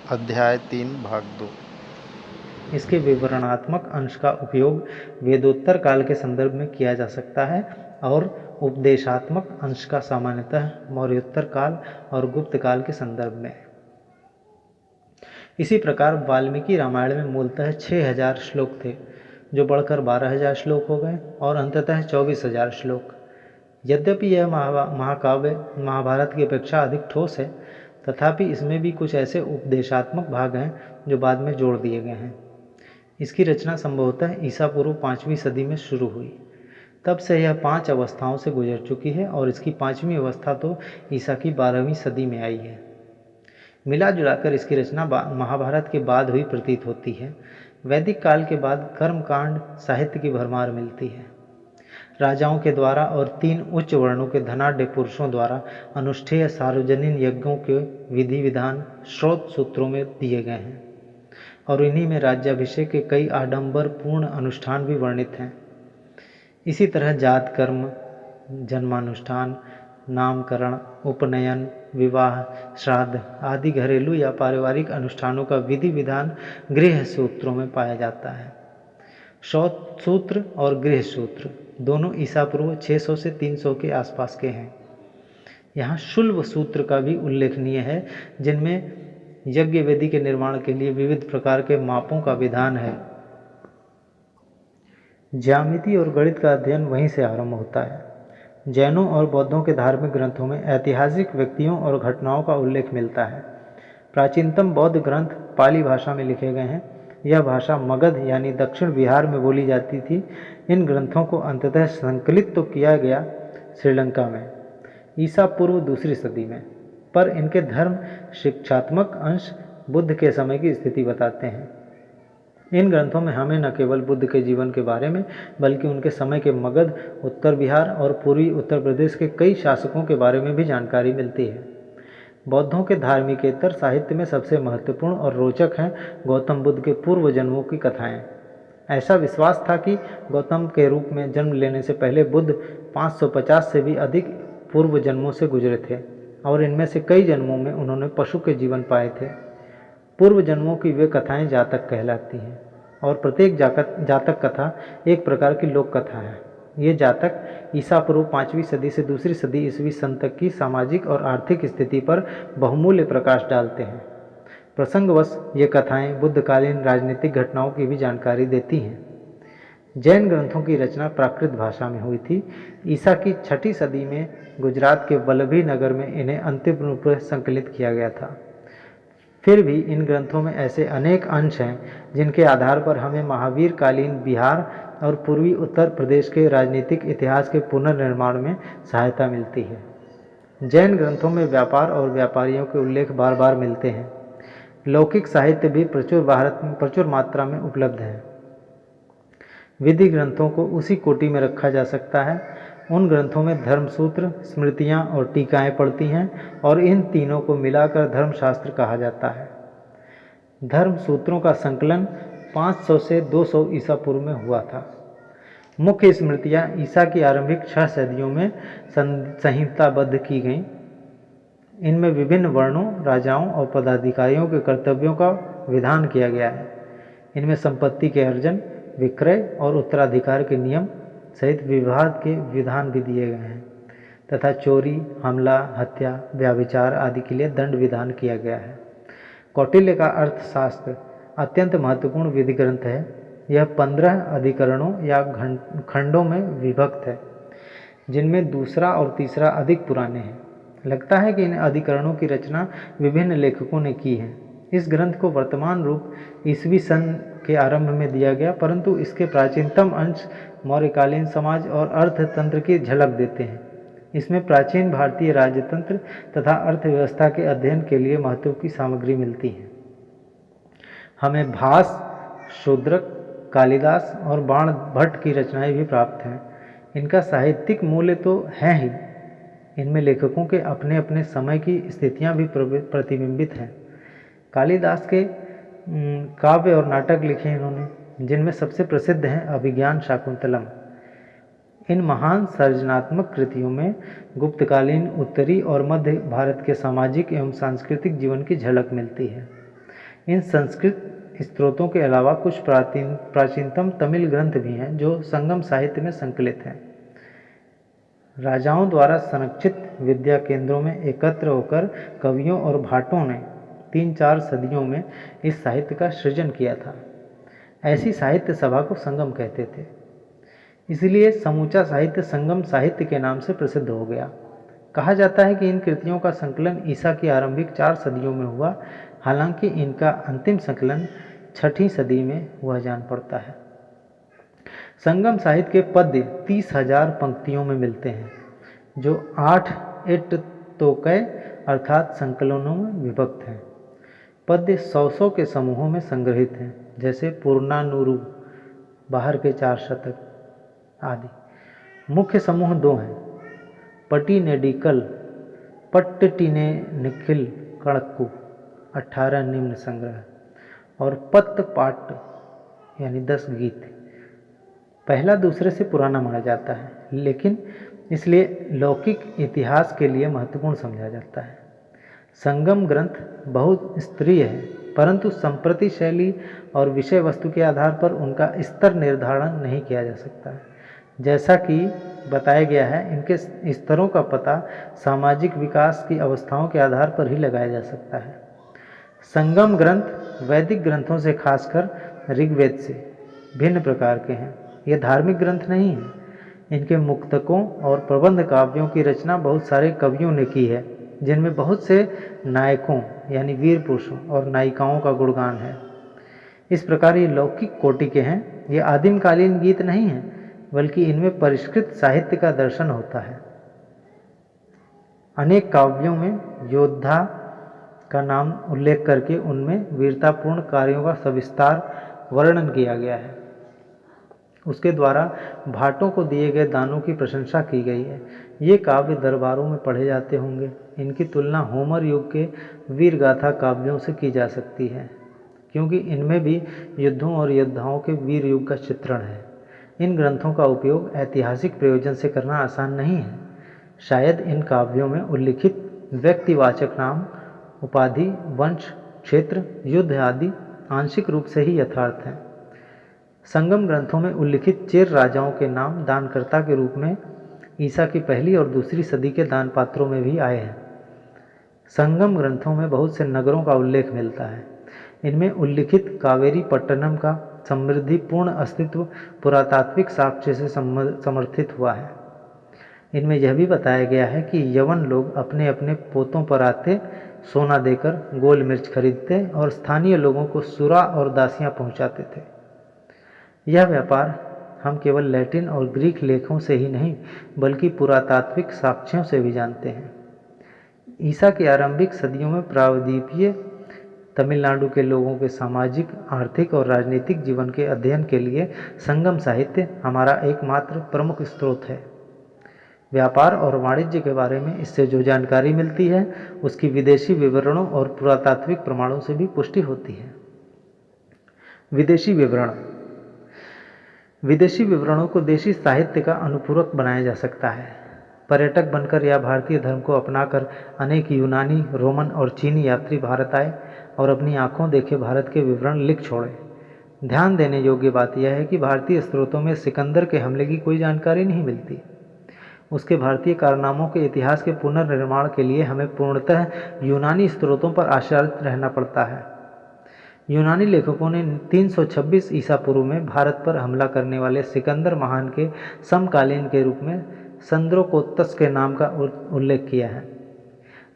अध्याय 3 भाग 2। इसके विवरणात्मक अंश का उपयोग वेदोत्तर काल के संदर्भ में किया जा सकता है और उपदेशात्मक अंश का सामान्यतः मौर्योत्तर काल और गुप्त काल के संदर्भ में। इसी प्रकार वाल्मीकि रामायण में मूलतः 6000 श्लोक थे, जो बढ़कर 12000 श्लोक हो गए और अंततः 24000 श्लोक। यद्यपि यह महाकाव्य महाभारत की अपेक्षा अधिक ठोस है, तथापि इसमें भी कुछ ऐसे उपदेशात्मक भाग हैं जो बाद में जोड़ दिए गए हैं। इसकी रचना संभवतः ईसा पूर्व 5वीं सदी में शुरू हुई। तब से यह 5 अवस्थाओं से गुजर चुकी है और इसकी 5वीं अवस्था तो ईसा की 12वीं सदी में आई है। मिला जुलाकर इसकी रचना महाभारत के बाद हुई प्रतीत होती है। वैदिक काल के बाद कर्मकांड साहित्य की भरमार मिलती है। राजाओं के द्वारा और 3 उच्च वर्णों के धनाढ्य पुरुषों द्वारा अनुष्ठेय सार्वजनिक यज्ञों के विधि विधान स्रोत सूत्रों में दिए गए हैं और इन्हीं में राज्याभिषेक के कई आडंबरपूर्ण अनुष्ठान भी वर्णित हैं। इसी तरह जात कर्म, जन्मानुष्ठान, नामकरण, उपनयन, विवाह, श्राद्ध आदि घरेलू या पारिवारिक अनुष्ठानों का विधि विधान गृह सूत्रों में पाया जाता है। श्रौत सूत्र और गृह सूत्र दोनों ईसा पूर्व 600 से 300 के आसपास के हैं। यहाँ शुल्ब सूत्र का भी उल्लेखनीय है, जिनमें यज्ञ वेदी के निर्माण के लिए विविध प्रकार के मापों का विधान है। ज्यामिति और गणित का अध्ययन वहीं से आरंभ होता है। जैनों और बौद्धों के धार्मिक ग्रंथों में ऐतिहासिक व्यक्तियों और घटनाओं का उल्लेख मिलता है। प्राचीनतम बौद्ध ग्रंथ पाली भाषा में लिखे गए हैं। यह भाषा मगध यानी दक्षिण बिहार में बोली जाती थी। इन ग्रंथों को अंततः संकलित तो किया गया श्रीलंका में ईसा पूर्व 2री सदी में, पर इनके धर्म शिक्षात्मक अंश बुद्ध के समय की स्थिति बताते हैं। इन ग्रंथों में हमें न केवल बुद्ध के जीवन के बारे में बल्कि उनके समय के मगध, उत्तर बिहार और पूर्वी उत्तर प्रदेश के कई शासकों के बारे में भी जानकारी मिलती है। बौद्धों के धार्मिकेतर साहित्य में सबसे महत्वपूर्ण और रोचक हैं गौतम बुद्ध के पूर्व जन्मों की कथाएं। ऐसा विश्वास था कि गौतम के रूप में जन्म लेने से पहले बुद्ध 550 से भी अधिक पूर्व जन्मों से गुजरे थे और इनमें से कई जन्मों में उन्होंने पशु के जीवन पाए थे। पूर्व जन्मों की वे कथाएं जातक कहलाती हैं और प्रत्येक जातक कथा एक प्रकार की लोक कथा है। ये जातक ईसा पूर्व 5वीं सदी से 2री सदी ईस्वी सन तक की सामाजिक और आर्थिक स्थिति पर बहुमूल्य प्रकाश डालते हैं। प्रसंगवश ये कथाएं बुद्धकालीन राजनीतिक घटनाओं की भी जानकारी देती हैं। जैन ग्रंथों की रचना प्राकृत भाषा में हुई थी। ईसा की 6ठी सदी में गुजरात के वल्लभी नगर में इन्हें अंतिम रूप से संकलित किया गया था। फिर भी इन ग्रंथों में ऐसे अनेक अंश हैं जिनके आधार पर हमें महावीर कालीन बिहार और पूर्वी उत्तर प्रदेश के राजनीतिक इतिहास के पुनर्निर्माण में सहायता मिलती है। जैन ग्रंथों में व्यापार और व्यापारियों के उल्लेख बार बार मिलते हैं। लौकिक साहित्य भी प्रचुर मात्रा में उपलब्ध है। विधि ग्रंथों को उसी कोटि में रखा जा सकता है। उन ग्रंथों में धर्मसूत्र, स्मृतियाँ और टीकाएँ पड़ती हैं और इन तीनों को मिलाकर धर्मशास्त्र कहा जाता है। धर्मसूत्रों का संकलन 500 से 200 ईसा पूर्व में हुआ था। मुख्य स्मृतियाँ ईसा की आरंभिक 6 सदियों में संहिताबद्ध की गईं। इनमें विभिन्न वर्णों, राजाओं और पदाधिकारियों के कर्तव्यों का विधान किया गया है। इनमें संपत्ति के अर्जन, विक्रय और उत्तराधिकार के नियम सहित विवाद के विधान भी दिए गए हैं तथा चोरी, हमला, हत्या, व्यभिचार आदि के लिए दंड विधान किया गया है। कौटिल्य का अर्थशास्त्र अत्यंत महत्वपूर्ण विधि ग्रंथ है। यह 15 अधिकरणों या खंडों में विभक्त है, जिनमें दूसरा और तीसरा अधिक पुराने हैं। लगता है कि इन अधिकरणों की रचना विभिन्न लेखकों ने की है। इस ग्रंथ को वर्तमान रूप ईस्वी सन के आरंभ में दिया गया, परंतु इसके प्राचीनतम अंश मौर्यकालीन समाज और अर्थतंत्र की झलक देते हैं। इसमें प्राचीन भारतीय राजतंत्र तथा अर्थव्यवस्था के अध्ययन के लिए महत्व की सामग्री मिलती है। हमें भास, शूद्रक, कालिदास और बाण भट्ट की रचनाएं भी प्राप्त हैं। इनका साहित्यिक मूल्य तो है ही, इनमें लेखकों के अपने अपने समय की स्थितियां भी प्रतिबिंबित हैं। कालिदास के काव्य और नाटक लिखे इन्होंने, जिनमें सबसे प्रसिद्ध हैं अभिज्ञान शाकुंतलम। इन महान सर्जनात्मक कृतियों में गुप्तकालीन उत्तरी और मध्य भारत के सामाजिक एवं सांस्कृतिक जीवन की झलक मिलती है। इन संस्कृत स्त्रोतों के अलावा कुछ प्राचीनतम तमिल ग्रंथ भी हैं जो संगम साहित्य में संकलित हैं। राजाओं द्वारा संरक्षित विद्या केंद्रों में एकत्र होकर कवियों और भाटों ने 3-4 सदियों में इस साहित्य का सृजन किया था। ऐसी साहित्य सभा को संगम कहते थे। इसलिए समूचा साहित्य संगम साहित्य के नाम से प्रसिद्ध हो गया। कहा जाता है कि इन कृतियों का संकलन ईसा की आरंभिक 4 सदियों में हुआ, हालांकि इनका अंतिम संकलन 6वीं सदी में हुआ जान पड़ता है। संगम साहित्य के पद्य 30,000 पंक्तियों में मिलते हैं, जो 8 एट्टोकय अर्थात संकलनों में विभक्त हैं। पद्य 100 के समूहों में संग्रहित हैं, जैसे पुरनानुरु, बाहर के 4 शतक आदि। मुख्य समूह 2 हैं, पट्टिनेडिकल, पट्टिनेनिखिल कणक्कु 18 निम्न संग्रह, और पत्तपाट यानी 10 गीत। पहला दूसरे से पुराना माना जाता है, लेकिन इसलिए लौकिक इतिहास के लिए महत्वपूर्ण समझा जाता है। संगम ग्रंथ बहुत स्तरीय है, परंतु संप्रति शैली और विषय वस्तु के आधार पर उनका स्तर निर्धारण नहीं किया जा सकता है। जैसा कि बताया गया है, इनके स्तरों का पता सामाजिक विकास की अवस्थाओं के आधार पर ही लगाया जा सकता है। संगम ग्रंथ वैदिक ग्रंथों से खासकर ऋग्वेद से भिन्न प्रकार के हैं। ये धार्मिक ग्रंथ नहीं हैं। इनके मुक्तकों और प्रबंध काव्यों की रचना बहुत सारे कवियों ने की है, जिनमें बहुत से नायकों यानी वीर पुरुषों और नायिकाओं का गुणगान है। इस प्रकार ये लौकिक कोटि के हैं। ये आदिमकालीन गीत नहीं हैं, बल्कि इनमें परिष्कृत साहित्य का दर्शन होता है। अनेक काव्यों में योद्धा का नाम उल्लेख करके उनमें वीरतापूर्ण कार्यों का सविस्तार वर्णन किया गया है। उसके द्वारा भाटों को दिए गए दानों की प्रशंसा की गई है। ये काव्य दरबारों में पढ़े जाते होंगे। इनकी तुलना होमर युग के वीर गाथा काव्यों से की जा सकती है, क्योंकि इनमें भी युद्धों और योद्धाओं के वीर युग का चित्रण है। इन ग्रंथों का उपयोग ऐतिहासिक प्रयोजन से करना आसान नहीं है। शायद इन काव्यों में उल्लिखित व्यक्तिवाचक नाम, उपाधि, वंश, क्षेत्र, युद्ध आदि आंशिक रूप से ही यथार्थ हैं। संगम ग्रंथों में उल्लिखित चेर राजाओं के नाम दानकर्ता के रूप में ईसा की 1ली और 2री सदी के दान पात्रों में भी आए हैं। संगम ग्रंथों में बहुत से नगरों का उल्लेख मिलता है। इनमें उल्लिखित कावेरी पट्टनम का समृद्धिपूर्ण अस्तित्व पुरातात्विक साक्ष्य से समर्थित हुआ है। इनमें यह भी बताया गया है कि यवन लोग अपने अपने पोतों पर आते, सोना देकर गोल मिर्च खरीदते और स्थानीय लोगों को सुरा और दासियां पहुंचाते थे। यह व्यापार हम केवल लैटिन और ग्रीक लेखों से ही नहीं, बल्कि पुरातात्विक साक्ष्यों से भी जानते हैं। ईसा की आरंभिक सदियों में प्रावद्वीपीय तमिलनाडु के लोगों के सामाजिक, आर्थिक और राजनीतिक जीवन के अध्ययन के लिए संगम साहित्य हमारा एकमात्र प्रमुख स्रोत है। व्यापार और वाणिज्य के बारे में इससे जो जानकारी मिलती है, उसकी विदेशी विवरणों और पुरातात्विक प्रमाणों से भी पुष्टि होती है। विदेशी विवरण। विदेशी विवरणों को देशी साहित्य का अनुपूरक बनाया जा सकता है। पर्यटक बनकर या भारतीय धर्म को अपनाकर अनेक यूनानी, रोमन और चीनी यात्री भारत आए और अपनी आंखों देखे भारत के विवरण लिख छोड़े। ध्यान देने योग्य बात यह है कि भारतीय स्रोतों में सिकंदर के हमले की कोई जानकारी नहीं मिलती। उसके भारतीय कारनामों के इतिहास के पुनर्निर्माण के लिए हमें पूर्णतः यूनानी स्रोतों पर आश्रित रहना पड़ता है। यूनानी लेखकों ने 326 ईसा पूर्व में भारत पर हमला करने वाले सिकंदर महान के समकालीन के रूप में संद्रोकोत्तस के नाम का उल्लेख किया है।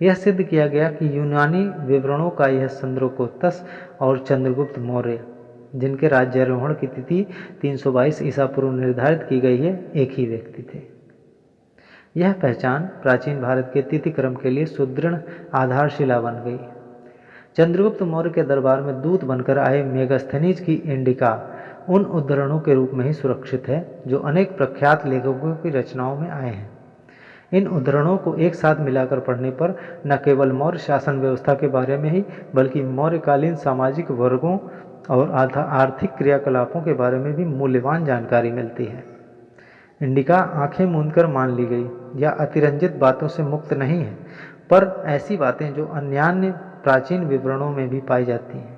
यह सिद्ध किया गया कि यूनानी विवरणों का यह संद्रोकोत्तस और चंद्रगुप्त मौर्य, जिनके राज्यारोहण की तिथि 322 ईसा पूर्व निर्धारित की गई है, एक ही व्यक्ति थे। यह पहचान प्राचीन भारत के तिथि क्रम के लिए सुदृढ़ आधारशिला बन गई। चंद्रगुप्त मौर्य के दरबार में दूत बनकर आए मेगास्थनीज की इंडिका उन उद्धरणों के रूप में ही सुरक्षित है जो अनेक प्रख्यात लेखकों की रचनाओं में आए हैं। इन उद्धरणों को एक साथ मिलाकर पढ़ने पर न केवल मौर्य शासन व्यवस्था के बारे में ही, बल्कि मौर्यकालीन सामाजिक वर्गों और आर्थिक क्रियाकलापों के बारे में भी मूल्यवान जानकारी मिलती है। इंडिका आंखें मूंदकर मान ली गई या अतिरंजित बातों से मुक्त नहीं है, पर ऐसी बातें जो अन्यान्य प्राचीन विवरणों में भी पाई जाती हैं।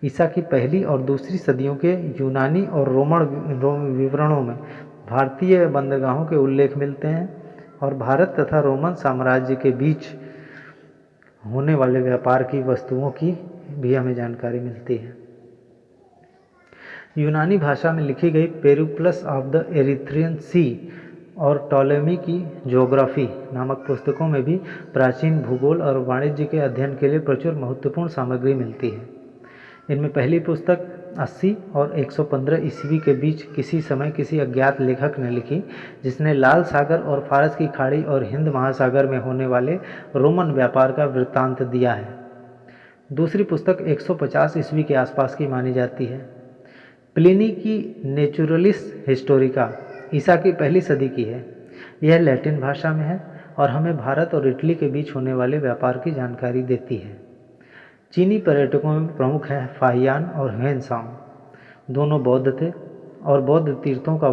ईसा की पहली और दूसरी सदियों के यूनानी और रोमन विवरणों में भारतीय बंदरगाहों के उल्लेख मिलते हैं और भारत तथा रोमन साम्राज्य के बीच होने वाले व्यापार की वस्तुओं की भी हमें जानकारी मिलती है। यूनानी भाषा में लिखी गई पेरिप्लस ऑफ द एरिथ्रियन सी और टॉलेमी की ज्योग्राफी नामक पुस्तकों में भी प्राचीन भूगोल और वाणिज्य के अध्ययन के लिए प्रचुर महत्वपूर्ण सामग्री मिलती है। इनमें पहली पुस्तक 80 और 115 ईस्वी के बीच किसी समय किसी अज्ञात लेखक ने लिखी, जिसने लाल सागर और फारस की खाड़ी और हिंद महासागर में होने वाले रोमन व्यापार का वृत्तांत दिया है। दूसरी पुस्तक 150 ईस्वी के आसपास की मानी जाती है। प्लिनी की नेचुरलिस हिस्टोरिका ईसा की पहली सदी की है। यह लैटिन भाषा में है और हमें भारत और इटली के बीच होने वाले व्यापार की जानकारी देती है। चीनी पर्यटकों में प्रमुख हैं फाहियान और ह्वेनसांग। दोनों बौद्ध थे और बौद्ध तीर्थों का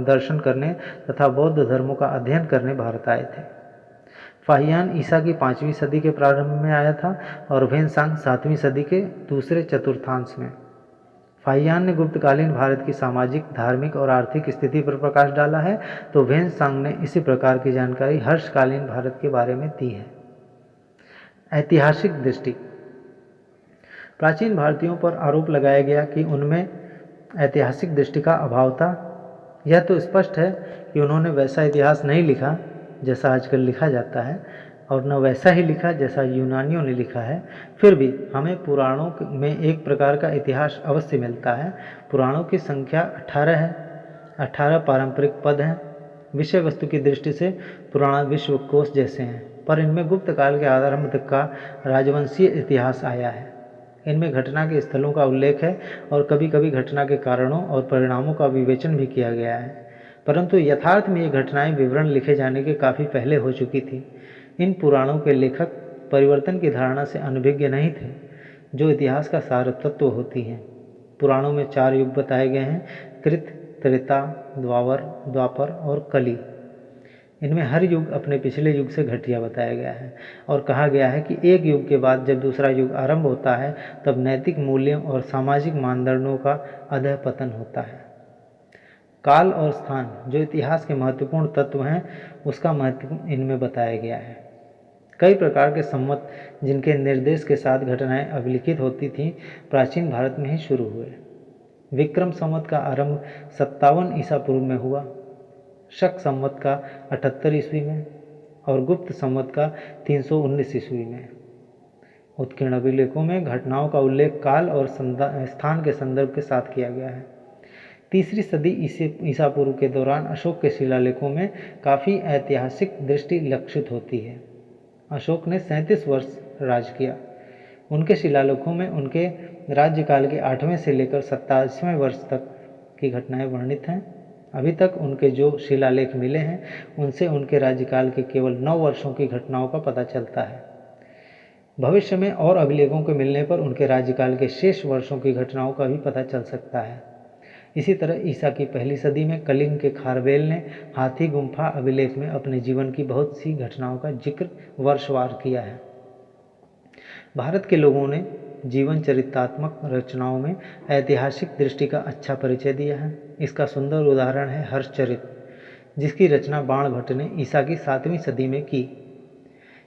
दर्शन करने तथा बौद्ध धर्मों का अध्ययन करने भारत आए थे। फाहियान ईसा की 5वीं सदी के प्रारंभ में आया था और ह्वेनसांग 7वीं सदी के दूसरे चतुर्थांश में। फाहियान ने गुप्तकालीन भारत की सामाजिक, धार्मिक और आर्थिक स्थिति पर प्रकाश डाला है, तो ह्वेनसांग ने इसी प्रकार की जानकारी हर्षकालीन भारत के बारे में दी है। ऐतिहासिक दृष्टि। प्राचीन भारतीयों पर आरोप लगाया गया कि उनमें ऐतिहासिक दृष्टि का अभाव था। यह तो स्पष्ट है कि उन्होंने वैसा इतिहास नहीं लिखा जैसा आजकल लिखा जाता है और न वैसा ही लिखा जैसा यूनानियों ने लिखा है। फिर भी हमें पुराणों में एक प्रकार का इतिहास अवश्य मिलता है। पुराणों की संख्या 18 है। 18 पारंपरिक पद हैं। विषय वस्तु की दृष्टि से पुराण विश्वकोश जैसे हैं, पर इनमें गुप्त काल के आरंभ तक का राजवंशीय इतिहास आया है। इनमें घटना के स्थलों का उल्लेख है और कभी कभी घटना के कारणों और परिणामों का विवेचन भी किया गया है, परंतु यथार्थ में ये घटनाएं विवरण लिखे जाने के काफ़ी पहले हो चुकी थी। इन पुराणों के लेखक परिवर्तन की धारणा से अनभिज्ञ नहीं थे, जो इतिहास का सार तत्व होती हैं। पुराणों में 4 युग बताए गए हैं: कृत, त्रेता, द्वापर और कली। इनमें हर युग अपने पिछले युग से घटिया बताया गया है और कहा गया है कि एक युग के बाद जब दूसरा युग आरंभ होता है तब नैतिक मूल्यों और सामाजिक मानदंडों का अधःपतन होता है। काल और स्थान, जो इतिहास के महत्वपूर्ण तत्व हैं, उसका महत्व इनमें बताया गया है। कई प्रकार के संवत जिनके निर्देश के साथ घटनाएं अभिलिखित होती थीं, प्राचीन भारत में ही शुरू हुए। विक्रम संवत का आरंभ 57 ईसा पूर्व में हुआ, शक संवत का 78 ईस्वी में और गुप्त संवत का 319 ईस्वी में। उत्कीर्ण अभिलेखों में घटनाओं का उल्लेख काल और स्थान के संदर्भ के साथ किया गया है। तीसरी सदी ईसा पूर्व के दौरान अशोक के शिलालेखों में काफ़ी ऐतिहासिक दृष्टि लक्षित होती है। अशोक ने 37 वर्ष राज किया। उनके शिलालेखों में उनके राज्यकाल के 8वें से लेकर 27वें वर्ष तक की घटनाएं वर्णित हैं। अभी तक उनके जो शिलालेख मिले हैं उनसे उनके राज्यकाल के केवल 9 वर्षों की घटनाओं का पता चलता है। भविष्य में और अभिलेखों के मिलने पर उनके राज्यकाल के शेष वर्षों की घटनाओं का भी पता चल सकता है। इसी तरह ईसा की पहली सदी में कलिंग के खारवेल ने हाथी गुम्फा अभिलेख में अपने जीवन की बहुत सी घटनाओं का जिक्र वर्षवार किया है। भारत के लोगों ने जीवन चरित्रात्मक रचनाओं में ऐतिहासिक दृष्टि का अच्छा परिचय दिया है। इसका सुंदर उदाहरण है हर्षचरित, जिसकी रचना बाण भट्ट ने ईसा की 7वीं सदी में की।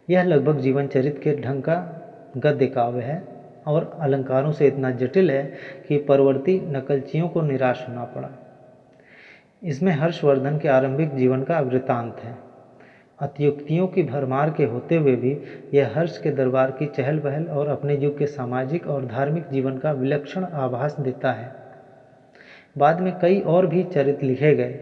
यह लगभग जीवन चरित के ढंग का गद्य काव्य है और अलंकारों से इतना जटिल है कि परवर्ती नकलचियों को निराश होना पड़ा। इसमें हर्षवर्धन के आरंभिक जीवन का वृत्तांत है। अतियुक्तियों की भरमार के होते हुए भी यह हर्ष के दरबार की चहल पहल और अपने युग के सामाजिक और धार्मिक जीवन का विलक्षण आभास देता है। बाद में कई और भी चरित लिखे गए।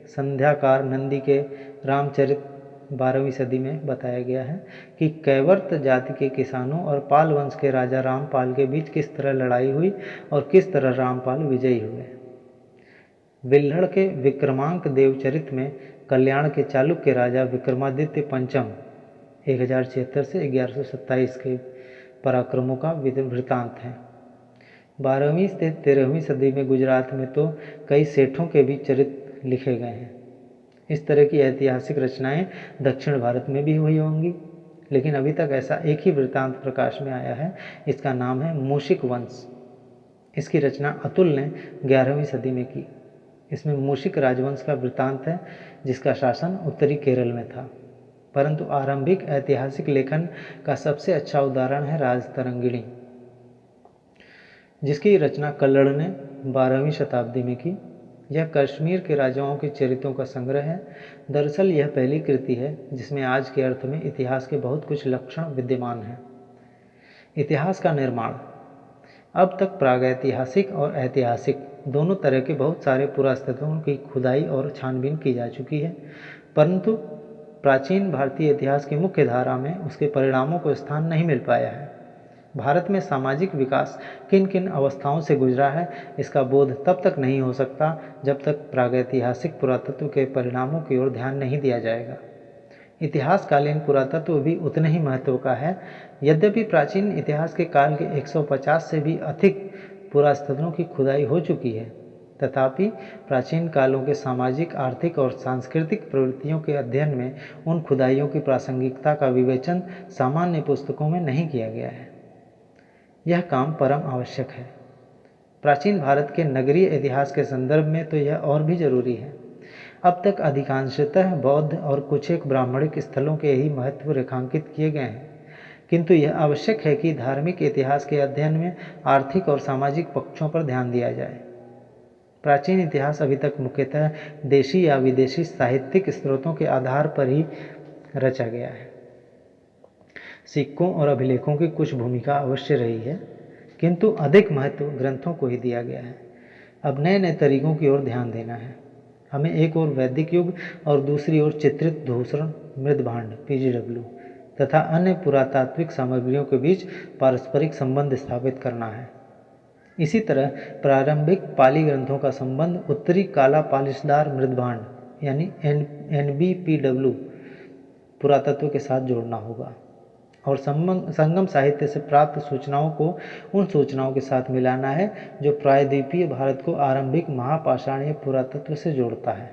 संध्याकार नंदी के रामचरित 12वीं सदी में बताया गया है कि कैवर्त जाति के किसानों और पाल वंश के राजा रामपाल के बीच किस तरह लड़ाई हुई और किस तरह रामपाल विजयी हुए। विल्हड़ के विक्रमांक देवचरित में कल्याण के चालुक्य राजा विक्रमादित्य पंचम 1076 से 1127 के पराक्रमों का वृत्तांत है। 12वीं से 13वीं सदी में गुजरात में तो कई सेठों के भी चरित लिखे गए हैं। इस तरह की ऐतिहासिक रचनाएं दक्षिण भारत में भी हुई होंगी, लेकिन अभी तक ऐसा एक ही वृत्तांत प्रकाश में आया है। इसका नाम है मूषिक वंश। इसकी रचना अतुल ने 11वीं सदी में की। इसमें मूशिक राजवंश का वृत्तांत है, जिसका शासन उत्तरी केरल में था। परंतु आरंभिक ऐतिहासिक लेखन का सबसे अच्छा उदाहरण है राजतरंगिणी, जिसकी रचना कल्लड़ ने 12वीं शताब्दी में की। यह कश्मीर के राजाओं के चरित्रों का संग्रह है। दरअसल यह पहली कृति है जिसमें आज के अर्थ में इतिहास के बहुत कुछ लक्षण विद्यमान हैं। इतिहास का निर्माण। अब तक प्रागैतिहासिक और ऐतिहासिक दोनों तरह के बहुत सारे पुरातत्वों की खुदाई और छानबीन की जा चुकी है, परंतु प्राचीन भारतीय इतिहास की मुख्य धारा में उसके परिणामों को स्थान नहीं मिल पाया है। भारत में सामाजिक विकास किन किन अवस्थाओं से गुजरा है, इसका बोध तब तक नहीं हो सकता जब तक प्रागैतिहासिक पुरातत्व के परिणामों की ओर ध्यान नहीं दिया जाएगा। इतिहासकालीन पुरातत्व भी उतने ही महत्व का है। यद्यपि प्राचीन इतिहास के काल के 150 से भी अधिक पुरातत्वों की खुदाई हो चुकी है, तथापि प्राचीन कालों के सामाजिक, आर्थिक और सांस्कृतिक प्रवृत्तियों के अध्ययन में उन खुदाइयों की प्रासंगिकता का विवेचन सामान्य पुस्तकों में नहीं किया गया है। यह काम परम आवश्यक है। प्राचीन भारत के नगरीय इतिहास के संदर्भ में तो यह और भी जरूरी है। अब तक अधिकांशतः बौद्ध और कुछ एक ब्राह्मणिक स्थलों के ही महत्व रेखांकित किए गए हैं, किंतु यह आवश्यक है कि धार्मिक इतिहास के अध्ययन में आर्थिक और सामाजिक पक्षों पर ध्यान दिया जाए। प्राचीन इतिहास अभी तक मुख्यतः देशी या विदेशी साहित्यिक स्रोतों के आधार पर ही रचा गया है। सिक्कों और अभिलेखों की कुछ भूमिका अवश्य रही है, किंतु अधिक महत्व ग्रंथों को ही दिया गया है। अब नए नए तरीकों की ओर ध्यान देना है। हमें एक ओर वैदिक युग और दूसरी ओर चित्रित धूसरण, मृदभांड (PGW) तथा अन्य पुरातात्विक सामग्रियों के बीच पारस्परिक संबंध स्थापित करना है। इसी तरह प्रारंभिक पाली ग्रंथों का संबंध उत्तरी काला पालिशदार मृदभांड यानी NBPW पुरातत्व के साथ जोड़ना होगा और संगम साहित्य से प्राप्त सूचनाओं को उन सूचनाओं के साथ मिलाना है जो प्रायद्वीपीय भारत को आरंभिक महापाषाणीय पुरातत्व से जोड़ता है।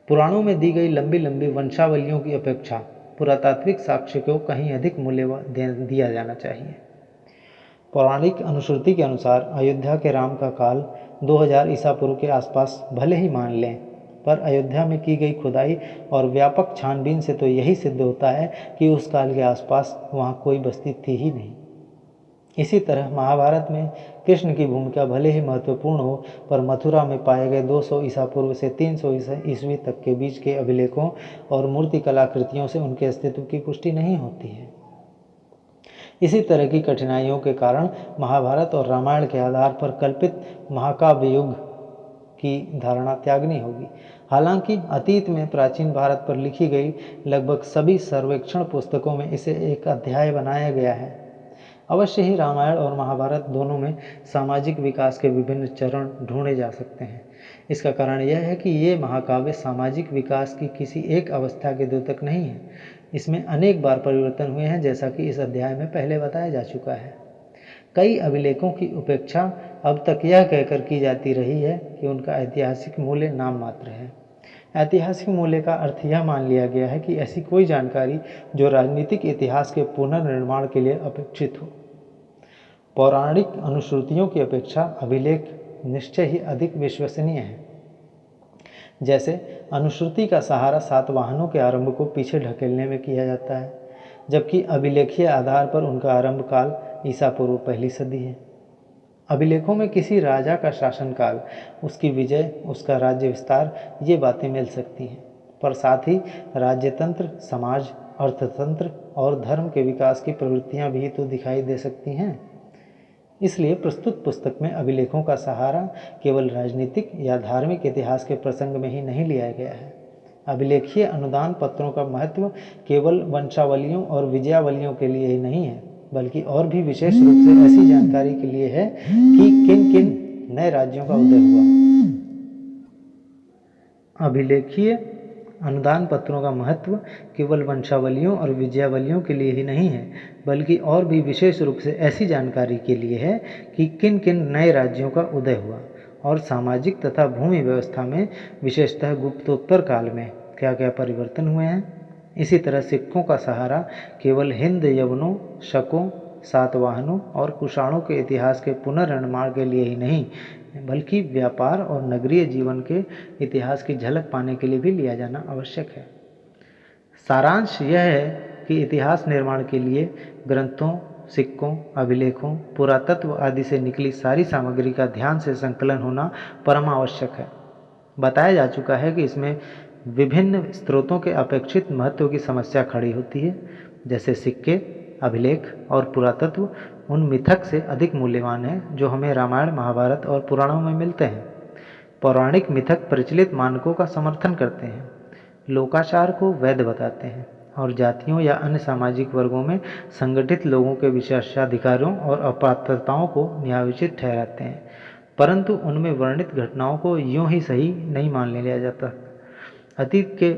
पुराणों में दी गई लंबी लंबी वंशावलियों की अपेक्षा पुरातात्विक साक्ष्य को कहीं अधिक मूल्य दिया जाना चाहिए। पौराणिक अनुश्रुति के अनुसार अयोध्या के राम का काल 2000 ईसा पूर्व के आसपास भले ही मान लें, पर अयोध्या में की गई खुदाई और व्यापक छानबीन से तो यही सिद्ध होता है कि उस काल के आसपास वहाँ कोई बस्ती थी ही नहीं। इसी तरह महाभारत में कृष्ण की भूमिका भले ही महत्वपूर्ण हो, पर मथुरा में पाए गए 200 ईसा पूर्व से 300 ईस्वी तक के बीच के अभिलेखों और मूर्ति कलाकृतियों से उनके अस्तित्व की पुष्टि नहीं होती है। इसी तरह की कठिनाइयों के कारण महाभारत और रामायण के आधार पर कल्पित महाकाव्य युग की धारणा त्यागनी होगी। हालांकि अतीत में प्राचीन भारत पर लिखी गई लगभग सभी सर्वेक्षण पुस्तकों में इसे एक अध्याय बनाया गया है। अवश्य ही रामायण और महाभारत दोनों में सामाजिक विकास के विभिन्न चरण ढूंढे जा सकते हैं। इसका कारण यह है कि ये महाकाव्य सामाजिक विकास की किसी एक अवस्था के द्योतक नहीं है। इसमें अनेक बार परिवर्तन हुए हैं, जैसा कि इस अध्याय में पहले बताया जा चुका है। कई अभिलेखों की उपेक्षा अब तक यह कहकर की जाती रही है कि उनका ऐतिहासिक मूल्य नाम मात्र है। ऐतिहासिक मूल्य का अर्थ यह मान लिया गया है कि ऐसी कोई जानकारी जो राजनीतिक इतिहास के पुनर्निर्माण के लिए अपेक्षित हो। पौराणिक अनुश्रुतियों की अपेक्षा अभिलेख निश्चय ही अधिक विश्वसनीय है। जैसे अनुश्रुति का सहारा सातवाहनों के आरंभ को पीछे ढकेलने में किया जाता है, जबकि अभिलेखीय आधार पर उनका आरंभ काल ईसा पूर्व पहली सदी है। अभिलेखों में किसी राजा का शासनकाल, उसकी विजय, उसका राज्य विस्तार, ये बातें मिल सकती हैं, पर साथ ही राज्यतंत्र, समाज, अर्थतंत्र और धर्म के विकास की प्रवृत्तियां भी तो दिखाई दे सकती हैं। इसलिए प्रस्तुत पुस्तक में अभिलेखों का सहारा केवल राजनीतिक या धार्मिक इतिहास के प्रसंग में ही नहीं लिया गया है। अभिलेखीय अनुदान पत्रों का महत्व केवल वंशावलियों और विजयावलियों के लिए ही नहीं है, बल्कि और भी विशेष रूप से ऐसी जानकारी के लिए है कि किन किन नए राज्यों का उदय हुआ। अभिलेखीय अनुदान पत्रों का महत्व केवल वंशावलियों और विजयावलियों के लिए ही नहीं है, बल्कि और भी विशेष रूप से ऐसी जानकारी के लिए है कि किन किन नए राज्यों का उदय हुआ और सामाजिक तथा भूमि व्यवस्था में विशेषतः गुप्तोत्तर काल में क्या क्या परिवर्तन हुए हैं। इसी तरह सिक्कों का सहारा केवल हिंद, यवनों, शकों सातवाहनों और कुषाणों के इतिहास के पुनर्निर्माण के लिए ही नहीं, बल्कि व्यापार और नगरीय जीवन के इतिहास की झलक पाने के लिए भी लिया जाना आवश्यक है। सारांश यह है कि इतिहास निर्माण के लिए ग्रंथों, सिक्कों, अभिलेखों, पुरातत्व आदि से निकली सारी सामग्री का ध्यान से संकलन होना परम आवश्यक है। बताया जा चुका है कि इसमें विभिन्न स्रोतों के अपेक्षित महत्व की समस्या खड़ी होती है, जैसे सिक्के, अभिलेख और पुरातत्व उन मिथक से अधिक मूल्यवान हैं जो हमें रामायण, महाभारत और पुराणों में मिलते हैं। पौराणिक मिथक प्रचलित मानकों का समर्थन करते हैं, लोकाचार को वैध बताते हैं और जातियों या अन्य सामाजिक वर्गों में संगठित लोगों के विशेषाधिकारों और अपात्रताओं को न्यायोचित ठहराते हैं, परंतु उनमें वर्णित घटनाओं को यूं ही सही नहीं मान लिया जाता। अतीत के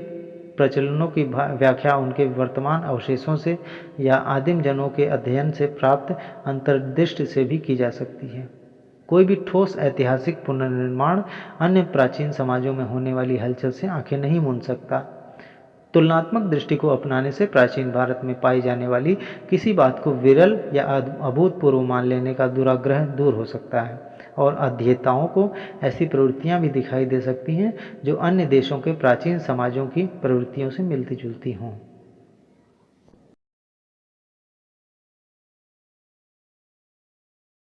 प्रचलनों की व्याख्या उनके वर्तमान अवशेषों से या आदिम जनों के अध्ययन से प्राप्त अंतर्दृष्टि से भी की जा सकती है। कोई भी ठोस ऐतिहासिक पुनर्निर्माण अन्य प्राचीन समाजों में होने वाली हलचल से आंखें नहीं मूंद सकता। तुलनात्मक दृष्टि को अपनाने से प्राचीन भारत में पाई जाने वाली किसी बात को विरल या अभूतपूर्व मान लेने का दुराग्रह दूर हो सकता है और अध्येताओं को ऐसी प्रवृत्तियां भी दिखाई दे सकती हैं जो अन्य देशों के प्राचीन समाजों की प्रवृत्तियों से मिलती जुलती हों।